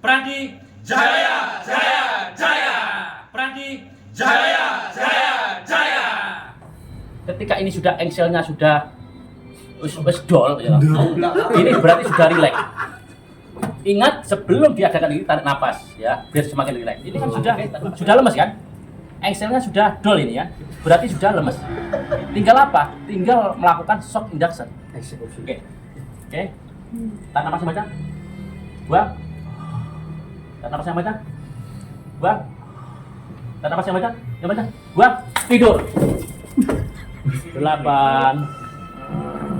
Pradi Jaya Jaya Jaya. Pradi Jaya Jaya Jaya. Ketika ini sudah engselnya sudah wis dol ya. Ini berarti sudah rileks. Ingat sebelum diadakan ini tarik napas ya, biar semakin rileks. Ini kan sudah lemes kan? Engselnya sudah dol ini ya. Berarti sudah lemes. Tinggal apa? Tinggal melakukan shock induction. Oke. Tarik napas yang banyak. Buang. Tarik napas yang banyak. Buang. Tarik napas yang banyak. Yang banyak. Buang. Tidur. 8.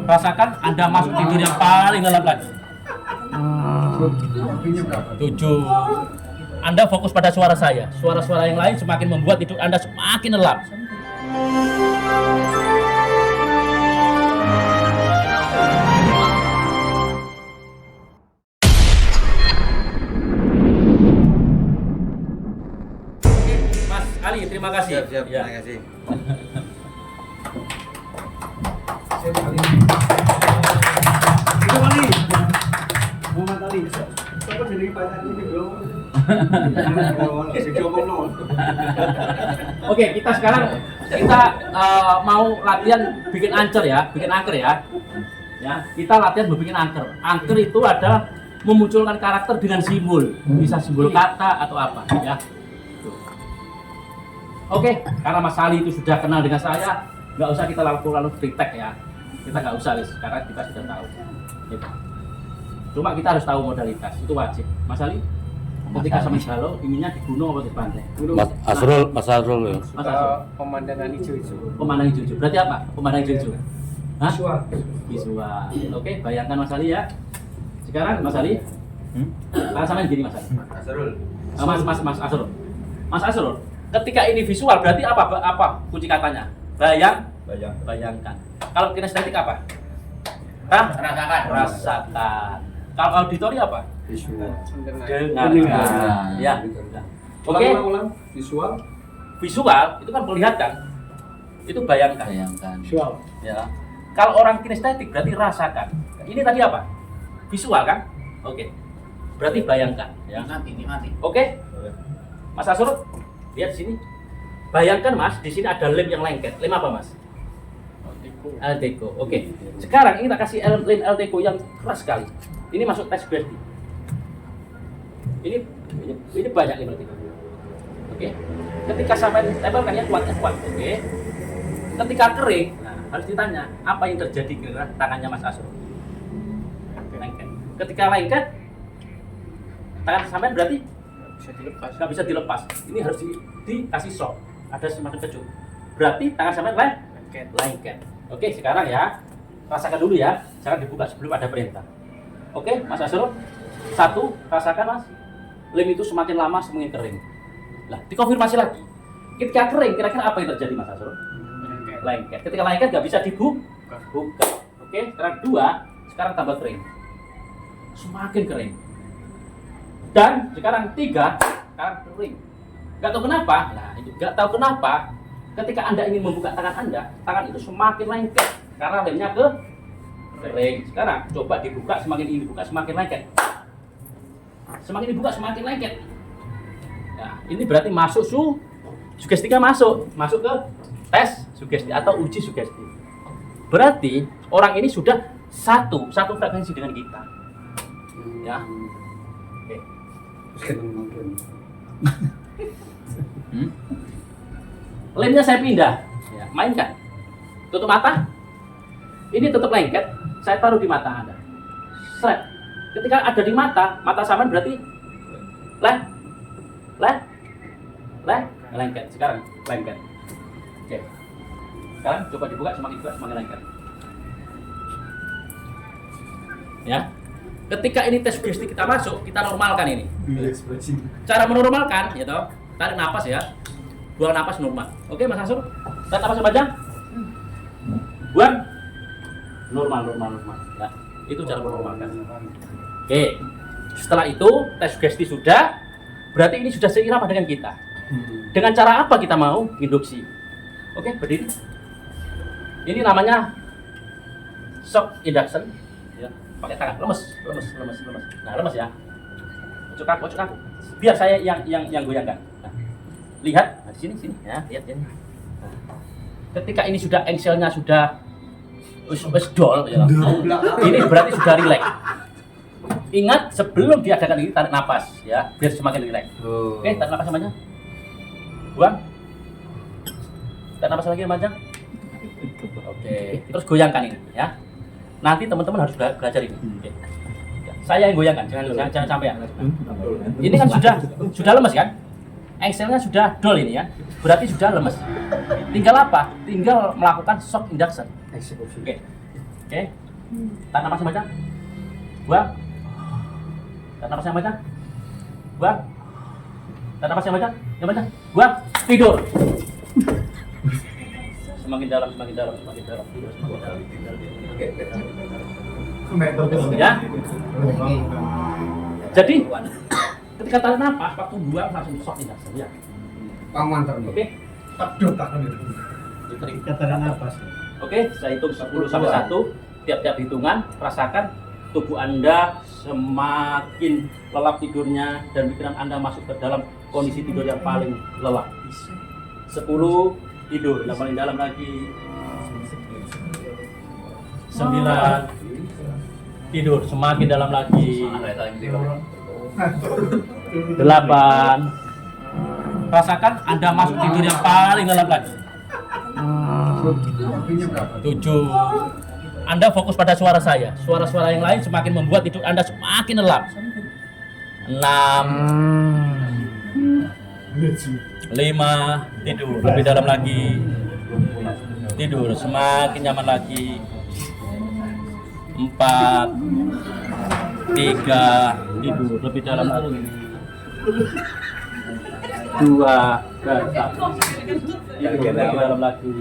Rasakan Anda masuk tidur yang paling lelap lagi. 7. Anda fokus pada suara saya. Suara-suara yang lain semakin membuat tidur Anda semakin lelap. Mas Ali, terima kasih. Siap, Ya. terima kasih. Itu kali. Muhammad Ali. Siapa jadi banyak ini bro? Oke, kita sekarang mau latihan bikin angker ya, Ya, kita latihan bikin angker. Angker itu adalah memunculkan karakter dengan simbol, bisa simbol kata atau apa, ya. Oke, karena Mas Ali itu sudah kenal dengan saya, nggak usah kita lalu kritik ya. Kita nggak usah, karena kita sudah tahu. Gitu. Cuma kita harus tahu modalitas, itu wajib. Mas Ali, ketika sama Halo, inginnya di gunung atau di pantai? Mas Asrul ya. Mas Asrul. Pemandangan hijau-hijau. Pemandangan hijau-hijau. Berarti apa? Pemandangan hijau-hijau. Hah? Visual. Oke, bayangkan Mas Ali ya. Sekarang Mas Ali. Samain gini Mas Ali. Mas Asrul. Mas Asrul, ketika ini visual berarti apa kunci katanya? Bayangkan. Kalau kinestetik apa? Rasakan. Kalau auditori apa? Dengarkan. Ya. Oke. Visual itu kan perlihatkan. Itu bayangkan. Visual. Ya. Kalau orang kinestetik berarti rasakan. Ini tadi apa? Visual kan? Oke. Berarti bayangkan. Ya. Mati. Oke. Mas Asrul, lihat di sini. Bayangkan Mas, di sini ada lem yang lengket. Lem apa Mas? Alteco. Oke. Sekarang ini kita kasih lem Alteco yang keras sekali. Ini masuk tes Berti. Ini banyak lem Alteco. Oke. Ketika sampai tempelkan yang kuat. Oke. Ketika kering, nah, harus ditanya apa yang terjadi ke tangannya Mas Asrul. Lengket. Ketika lengket, tangan sampai berarti nggak bisa dilepas. Ini harus dikasih shock. Ada semacam kecut. Berarti tangan sampai lengket. Oke, sekarang ya rasakan dulu ya. Jangan dibuka sebelum ada perintah. Oke, Mas Asrul. 1, rasakan Mas. Lem itu semakin lama semakin kering. Lah, dikonfirmasi lagi. Ketika kering, kira-kira apa yang terjadi Mas Asrul? Lengket. Ketika lengket nggak bisa dibuka. Oke, sekarang 2, sekarang tambah kering. Semakin kering. Dan sekarang 3, sekarang kering. Nggak tahu kenapa. Nah, itu nggak tahu kenapa. Ketika Anda ingin membuka tangan Anda, tangan itu semakin lengket karena lemnya kering. Sekarang coba dibuka, semakin ini dibuka semakin lengket. Semakin dibuka semakin lengket. Nah, ini berarti masuk sugestika masuk ke tes sugesti atau uji sugesti. Berarti orang ini sudah satu frekuensi dengan kita. Ya. Oke. Lemnya saya pindah, ya, mainkan. Tutup mata. Ini tutup lengket, saya taruh di mata Anda. Seret. Ketika ada di mata sampean berarti lengket. Sekarang lengket. Oke. Sekarang coba dibuka semakin lengket. Ya. Ketika ini tes sugesti kita masuk, kita normalkan ini. Cara menormalkan, ya toh, tarik napas ya. Buang napas normal. Oke, Mas Asrul. Tarik napas sepanjang. Buang. Normal. Nah, itu cara menormalkan. Oke. Setelah itu, tes sugesti sudah. Berarti ini sudah seirama dengan kita. Dengan cara apa kita mau induksi? Oke, berdiri. Ini namanya shock induction. Ya, pakai tangan, lemes. Nah, lemes ya. Ojo kaku. Biar saya yang goyangkan. Nah, lihat, nah, sini ya, lihat ini. Nah, ketika ini sudah engselnya sudah wis dol ya. Ini berarti sudah rileks. Ingat sebelum diadakan ini tarik napas ya, biar semakin rileks. Oke, tarik napas namanya. Buang. Tarik napas lagi panjang. Oke, terus goyangkan ini ya. Nanti teman-teman harus belajar ini. Oke. Saya yang goyangkan, jangan sampai ya. Ini kan sudah lemes kan? Engselnya sudah dol ini ya. Berarti sudah lemes. Tinggal apa? Tinggal melakukan shock induction. Oke. Tarik napas macam. Buang. Tarik napas yang macam. Buang. Tarik napas yang macam. Buang. Tidur. Semakin dalam. Ya. Jadi ketika tarik napas, waktu buang langsung shock induction ya. Oke. Aduh, takkan itu. Katakan napas. Oke, saya hitung 10 sampai 1. Tiap-tiap hitungan, rasakan tubuh Anda semakin lelap tidurnya dan pikiran Anda masuk ke dalam kondisi tidur yang paling lelap. 10 tidur, yang paling dalam lagi. 9 tidur, semakin dalam lagi. 8 rasakan Anda masuk tidur yang paling lelap lagi. 7 Anda fokus pada suara saya. Suara-suara yang lain semakin membuat tidur Anda semakin lelap. 6 5 tidur, lebih dalam lagi. Tidur, semakin nyaman lagi. 4 3 tidur, lebih dalam lagi. 2 dan 1 tidur, lebih dalam lagi.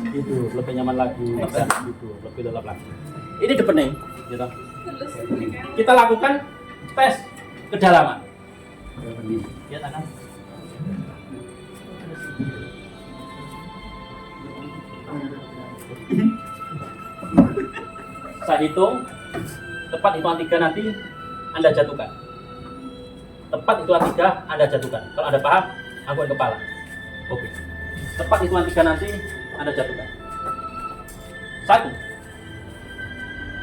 Tidur, lebih nyaman lagi. Dan tidur, lebih dalam lagi. Ini the pening, gitu. Kita lakukan tes kedalaman. Ya, tangan. Saya hitung, tepat hitungan 3 nanti Anda jatuhkan. Tepat hitungan 3 Anda jatuhkan. Kalau Anda paham, anggukan kepala. Oke. Tepat hitungan 3 nanti Anda jatuhkan. 1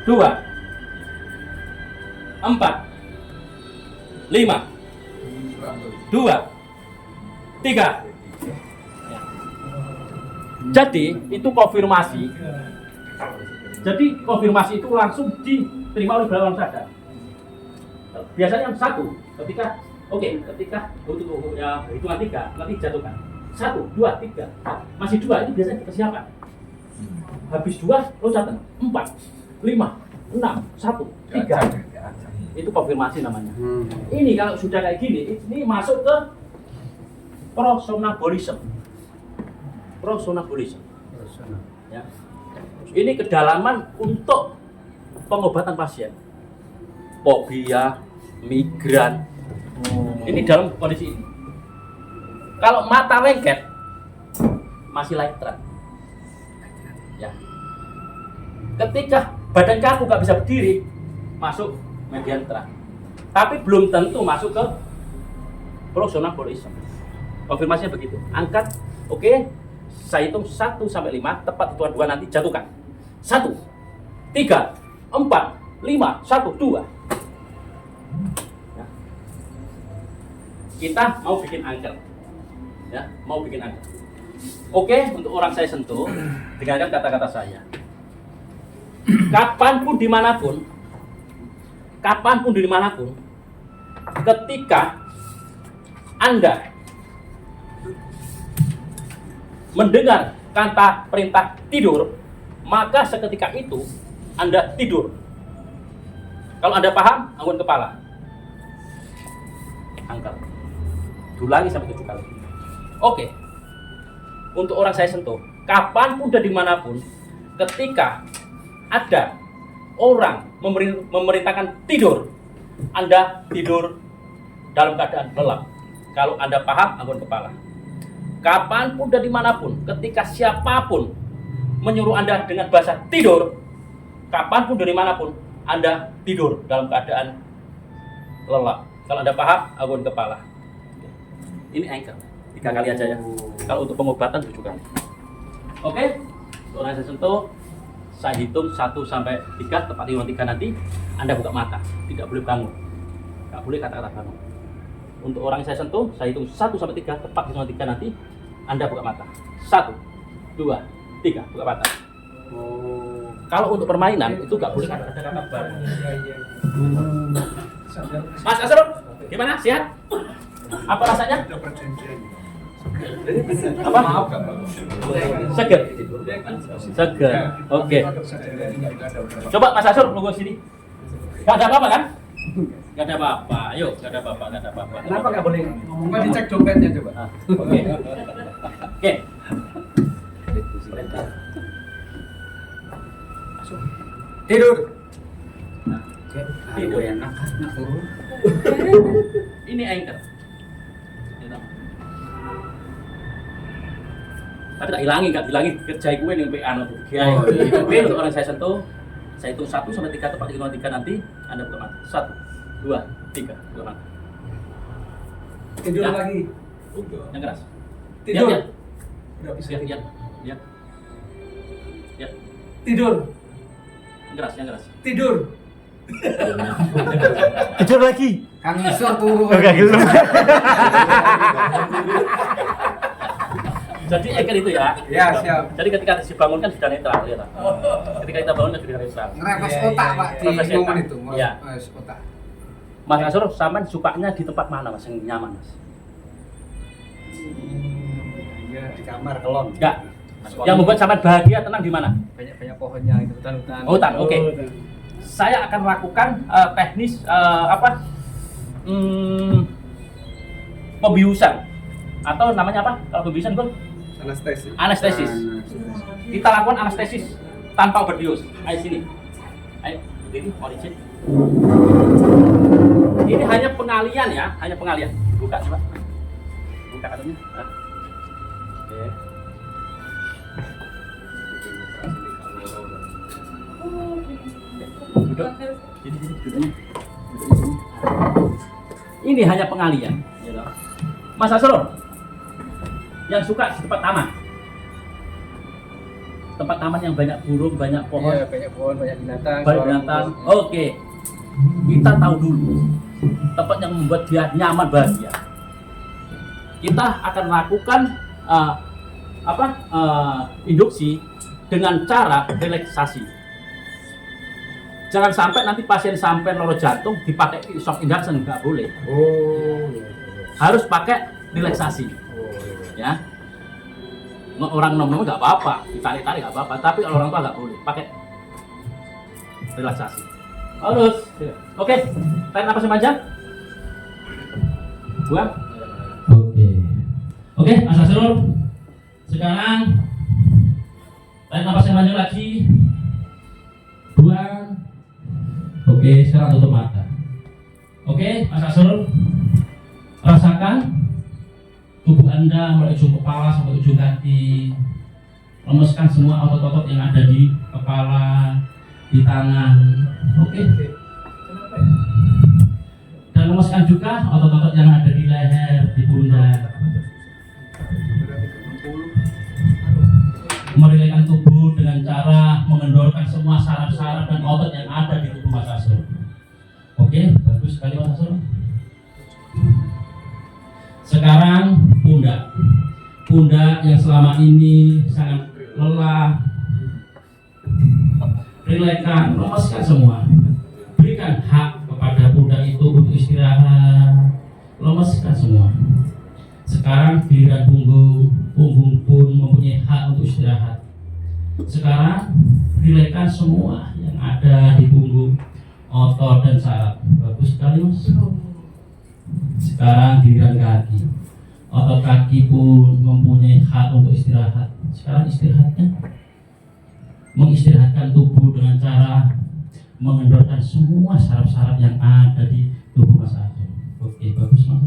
2 4 5 2 3. Jadi itu konfirmasi. Jadi konfirmasi itu langsung diterima oleh bawah sadar. Biasanya yang 1 ketika ya hitungan 3 nanti jatuhkan. 1 2 3 masih 2 itu biasanya persiapan. Habis 2 loncatan 4 5 6 1 3. Itu konfirmasi namanya. Ini kalau sudah kayak gini, ini masuk ke prosonambulisme. Ya. Ini kedalaman untuk pengobatan pasien. Fobia, migran. Ini dalam kondisi ini. Kalau mata lengket, masih light trance. Ya. Ketika badan kaku nggak bisa berdiri, masuk median trance. Tapi belum tentu masuk ke prosonambulisme. Konfirmasinya begitu. Angkat, oke. Saya hitung 1 sampai 5, tepat hitungan 2 nanti jatuhkan. 1 3 4 5 1 2. Ya. Kita mau bikin angker. Ya, mau bikin angker. Oke, untuk orang saya sentuh, dengarkan kata-kata saya. Kapanpun dimanapun, ketika Anda mendengar kata perintah tidur, maka seketika itu Anda tidur. Kalau Anda paham, anggukan kepala. Angkat. Ulangi sampai 7 kali. Oke. Untuk orang saya sentuh, kapanpun dan dimanapun, ketika ada orang memerintahkan tidur, Anda tidur dalam keadaan lelap. Kalau Anda paham, anggukan kepala. Kapanpun dan dimanapun, ketika siapapun menyuruh Anda dengan bahasa tidur, kapanpun dan dimanapun, Anda tidur dalam keadaan lelap. Kalau Anda paham, awun kepala. Ini anchor. 3 kali aja ya. Kalau untuk pengobatan 7 kali. Oke? Untuk orang saya sentuh, saya hitung 1 sampai 3, tepat di 3 nanti Anda buka mata, tidak boleh bangun. Tidak boleh kata-kata bangun. Untuk orang yang saya sentuh, saya hitung 1 sampai 3, tepat di 3 nanti Anda buka mata. 1, 2, 3, buka mata. Kalau untuk permainan itu nggak boleh kata-kata bareng. Mas Asrul, gimana? Sehat? Apa rasanya? Apa? Seger. Seger. Oke. Coba Mas Asrul nunggu sini. Gak ada apa-apa kan? Gak ada apa-apa. Ayo, gak ada apa-apa, gak ada apa-apa. Kenapa nggak boleh ngomong? Coba dicek dompetnya coba. Oke. Oke. Tidur. Tidur. Enak turun. Ini anchor. Tapi tak hilangi kerja gue yang PA untuk kiai. Oke, untuk orang saya sentuh, saya hitung 1 sampai 3, tepat di 3 nanti Anda buka mata. 1, 2, 3, buka mata. Tidur Ya. lagi. Yang keras. Tidur. Lihat, Udah bisa. lihat. Lihat. Lihat. Tidur. Yang keras, yang keras. Tidur. Tidur lagi. Kang Isor turu. Oke, gitu. Jadi anchor itu ya. Ya, siap. Jadi ketika dibangunkan sudah netral, ya. Ketika kita bangunkan sudah netral. Ngerepes otak Pak di Ngerepes momen otak. itu. Iya. Ngerepes otak. Mas Asur, sampean sukanya di tempat mana Mas yang nyaman Mas? Ya di kamar kelon. Enggak. Yang membuat sampean bahagia, tenang di mana? Banyak pohonnya itu hutan-hutan. Hutan, oke. Saya akan lakukan teknis pembiusan atau namanya apa? Kalau pembiusan Bang? Anestesis. Anestesis. Kita lakukan anestesis tanpa berdius. Ayo sini. Ayo, ini origin. Ini hanya pengalian ya, hanya pengalian. Buka coba. Buka katanya. Nah. Oke. Duduk. Sini, duduknya. Ini hanya pengalian. Mas Asrul, yang suka di tempat taman. Tempat taman yang banyak burung, banyak pohon. Iya, banyak pohon, banyak binatang. Banyak binatang. Oke. Kita tahu dulu tempat yang membuat dia nyaman bahagia. Kita akan lakukan induksi dengan cara relaksasi. Jangan sampai nanti pasien sampai loro jantung dipakai shock induction, nggak boleh. Oh. Harus pakai relaksasi. Ya. Orang nom-nom nggak apa-apa, ditarik-tarik nggak apa-apa, tapi kalau orang tua nggak boleh, pakai relaksasi. Harus. Oke, tarik napas yang panjang. Buang. Oke, Mas Asrul. Sekarang tarik napas yang panjang lagi. Buang. Oke, sekarang tutup mata. Oke, Mas Asrul. Rasakan tubuh Anda mulai ujung kepala sampai ujung kaki. Lemeskan semua otot-otot yang ada di kepala, di tangan. Oke. Dan lemeskan juga otot-otot yang ada di leher, di pundak. Merilekkan tubuh dengan cara mengendorkan semua saraf-saraf dan otot yang ada di tubuh Mas Asrul. Oke, bagus sekali Mas Asrul. Sekarang pundak. Pundak yang selama ini sangat lelah. Rilekkan, lepaskan semua. Berikan hak kepada pundak itu untuk istirahat. Lepaskan semua. Sekarang giliran punggung. Punggung pun mempunyai hak untuk istirahat. Sekarang rilekkan semua yang ada di punggung, otot dan saraf. Bagus sekali Mas. Sekarang giliran kaki. Otot kaki pun mempunyai hak untuk istirahat. Sekarang istirahatnya. Mengistirahatkan tubuh dengan cara mengendorkan semua saraf-saraf yang ada di tubuh Mas Asrul. Oke, bagus Mas.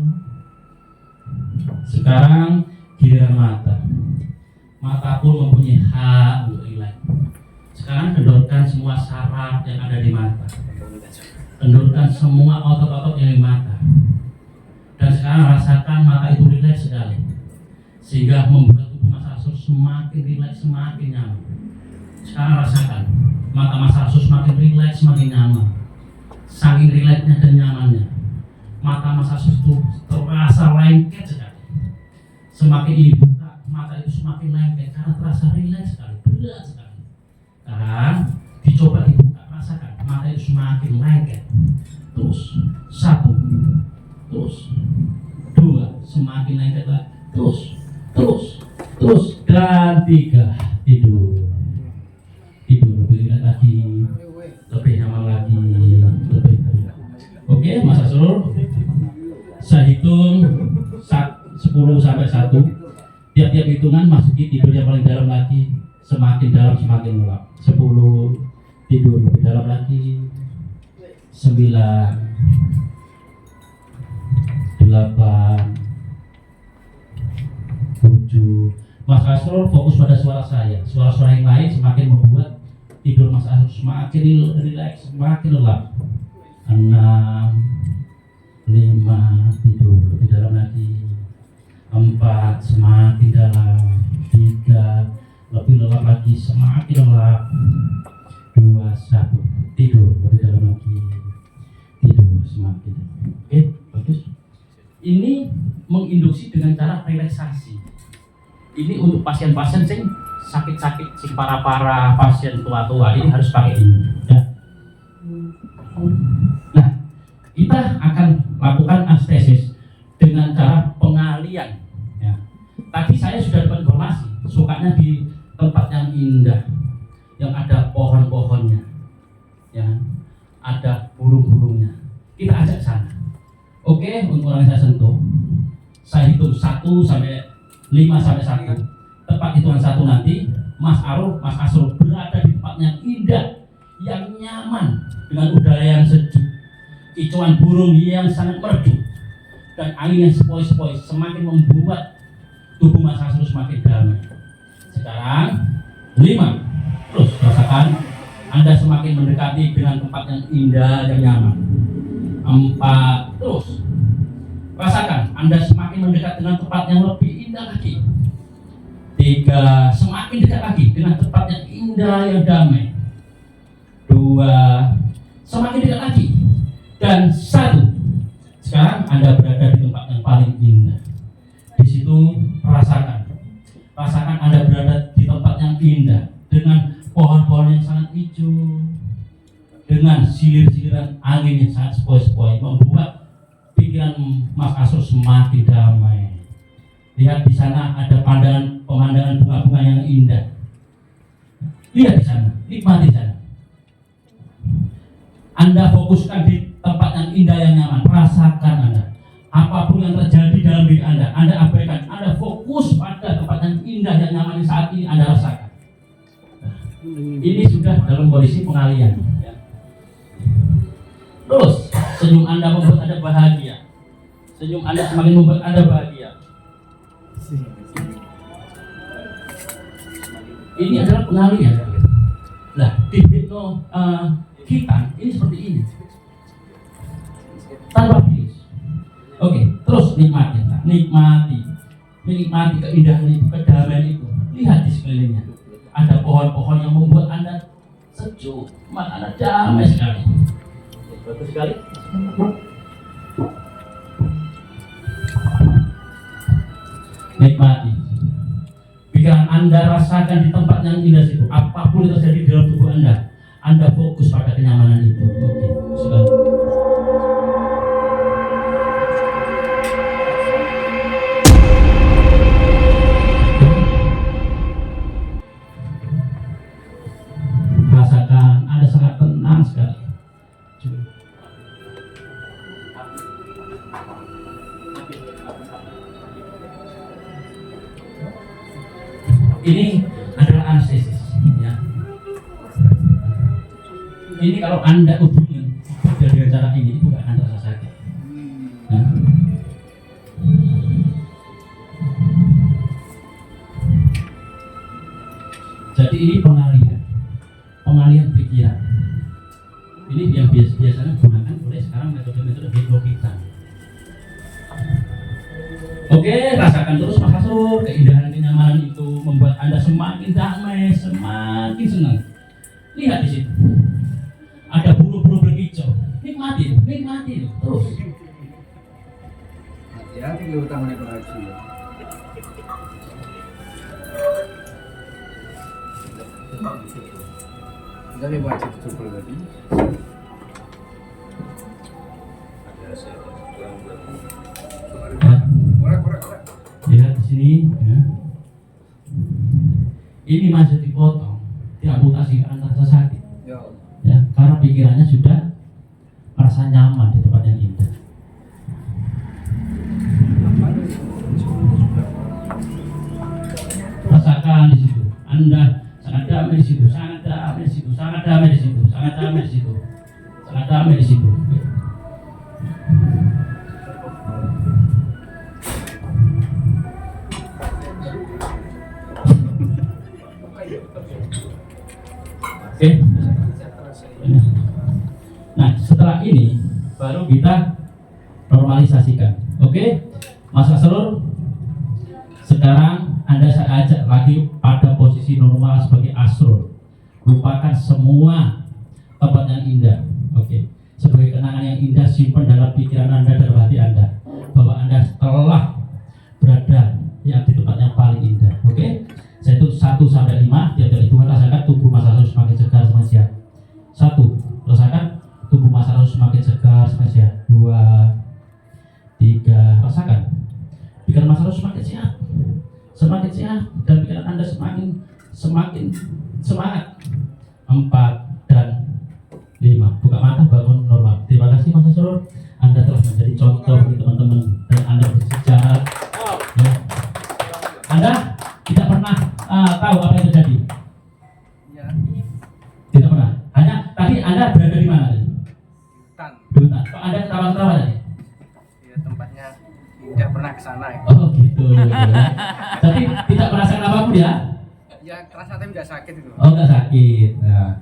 Sekarang giliran mata. Mata pun mempunyai hak untuk rileks. Sekarang kendorkan semua saraf yang ada di mata. Kendorkan semua otot-otot yang di mata. rasakan mata itu rileks sekali, sehingga membuat tubuh Mas Arsul semakin rileks, semakin nyaman. Sekarang rasakan mata Mas Arsul semakin rileks, semakin nyaman. Saking rileksnya dan nyamannya, mata Mas Arsul itu terasa lengket sekali. Semakin dibuka, mata itu semakin lengket karena terasa rileks sekali, berat sekali. Sekarang dicoba dibuka, rasakan mata itu semakin lengket. Terus 1, terus 2, semakin lengket lagi. Terus dan 3, tidur lebih rileks lagi, lebih nyaman lagi, lebih rileks. Oke, Mas Arsul, saya hitung 10 sampai 1. Tiap-tiap hitungan masuki tidur yang paling dalam lagi, semakin dalam semakin lelap. 10, tidur lebih dalam lagi. 9, 8, 7. Mas Arsul fokus pada suara saya. Suara-suara yang lain semakin membuat tidur Mas Arsul semakin rileks, semakin lelap. 6, 5, tidur lebih dalam lagi. 4, semakin dalam. 3, lebih lelap lagi, semakin lelap. 2, 1, tidur lebih dalam lagi. Tidur semakin dalam. Oke, bagus. Ini menginduksi dengan cara relaksasi. Ini untuk pasien-pasien sing sakit-sakit, sing para pasien tua-tua ini harus pakai ini. Ya. Nah, kita akan lakukan anestesis dengan cara pengalian. Ya. Tadi saya sudah dapat informasi, sukanya di tempat yang indah, yang ada pohon-pohonnya, ya, ada burung-burungnya. Kita ajak sana. Oke, untuk orang yang saya sentuh, saya hitung 1 sampai 5 sampai 1. Tepat hitungan 1 nanti, Mas Arsul berada di tempat yang indah, yang nyaman, dengan udara yang sejuk, kicauan burung yang sangat merdu, dan angin yang sepoi-sepoi semakin membuat tubuh Mas Arsul semakin damai. Sekarang 5, terus rasakan Anda semakin mendekati dengan tempat yang indah dan nyaman. 4, terus rasakan Anda semakin mendekat dengan tempat yang lebih indah lagi. 3, semakin dekat lagi dengan tempat yang indah yang damai. 2, semakin dekat lagi. Dan 1, sekarang Anda berada di tempat yang paling indah. Di situ rasakan Anda berada di tempat yang indah dengan pohon-pohon yang sangat hijau, dengan silir-siliran angin yang sangat sepoi-sepoi, membuat pikiran Mas Arsul semakin damai. Lihat di sana ada pemandangan bunga-bunga yang indah. Lihat di sana, nikmati di sana. Anda fokuskan di tempat yang indah yang nyaman, rasakan Anda. Apapun yang terjadi dalam diri Anda abaikan. Anda fokus pada tempat yang indah yang nyaman yang saat ini Anda rasakan. Ini sudah dalam kondisi pengalian. Terus, senyum Anda membuat Anda bahagia. Senyum Anda semakin membuat Anda bahagia. Ini adalah pengalian. Nah, di hipno kita ini seperti ini. Tanpa bius. Oke, terus nikmati keindahan itu, kedamaian itu. Lihat di sekelilingnya. Ada pohon-pohon yang membuat Anda sejuk, Anda damai sekali. Bagus sekali. Nikmati. Pikiran Anda rasakan di tempat yang indah itu. Apapun yang terjadi dalam tubuh Anda fokus pada kenyamanan itu. Oke, silakan. Rasakan Anda sangat tenang sekali. Ini adalah anestesis, ya. Ini kalau Anda hubungin dengan cara ini, itu nggak akan terasa sakit. Ya. Jadi ini pengalian pikiran. Ini yang biasanya digunakan oleh sekarang metode-metode hipnokitan. Oke, rasakan terus Mas Asrul, keindahan kenyamanan itu membuat Anda semakin damai, semakin senang. Lihat di situ, ada bulu-bulu berkicau. Nikmati terus. Hati-hati lu tangannya beraksi ya. Jadi baca cukup tadi. Ya, Korek. lihat di sini. Ya. Ini masih dipotong, diamputasi karena rasa sakit. Ya. Ya, karena pikirannya sudah merasa nyaman di tempat yang indah. Rasakan di situ. Anda sangat damai di situ, sangat damai di situ, sangat damai di situ, sangat damai di situ, sangat damai di situ. Oke. Nah, setelah ini baru kita normalisasikan. Oke, Mas Asrul, sekarang Anda saya ajak lagi pada posisi normal sebagai Asrul. Lupakan semua tempat yang indah. Oke, sebagai kenangan yang indah simpan dalam pikiran Anda dan hati Anda bahwa Anda telah berada yang di tempat yang paling indah. Oke, saya hitung 1 sampai 5. Tiap kali Tuhan rasakan tubuh Mas Asrul semakin segar, semakin sehat. 1, rasakan tubuh Mas Asrul semakin segar, semakin sehat. 2, 3, rasakan pikiran Mas Asrul semakin sehat, dan pikiran Anda semakin semangat. 4 dan 5, buka mata, bangun normal. Terima kasih Mas Asrul, Anda telah menjadi contoh bagi teman-teman dan Anda bersejarah. Ya. Anda tidak pernah tahu apa yang terjadi. Ya. Tidak pernah. Hanya tadi Anda berada di mana? Hutan. Di hutan. Kok Anda ketawa-ketawa tadi? Ya tempatnya tidak pernah ke sana ya. Oh gitu. Tapi tidak merasakan apapun ya? Ya terasa tapi nggak sakit itu. Oh nggak sakit. Nah,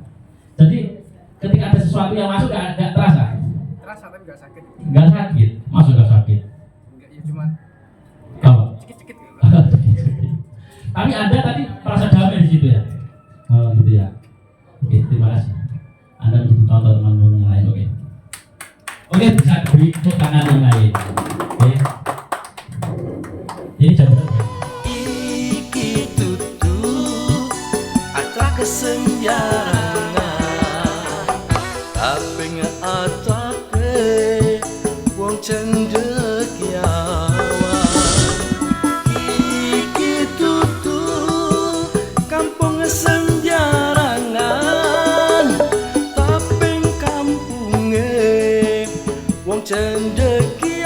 jadi ketika ada sesuatu yang masuk nggak terasa? Terasa tapi nggak sakit. Nggak sakit. Masuk nggak sakit? Enggak ya cuma Apa? sedikit gitu. Tapi Anda tadi merasa damai di situ ya? Oh gitu ya. Oke, terima kasih. Anda menjadi contoh teman-teman yang lain. Oke, bisa beri tepuk tangan yang lain. Oke. Ini jam berapa? Iki tutu atra kesenjarangan tapi ngeatake wong cendekiawan. Iki tutu kampung senjarangan tapi kampunge wong cendekiawan.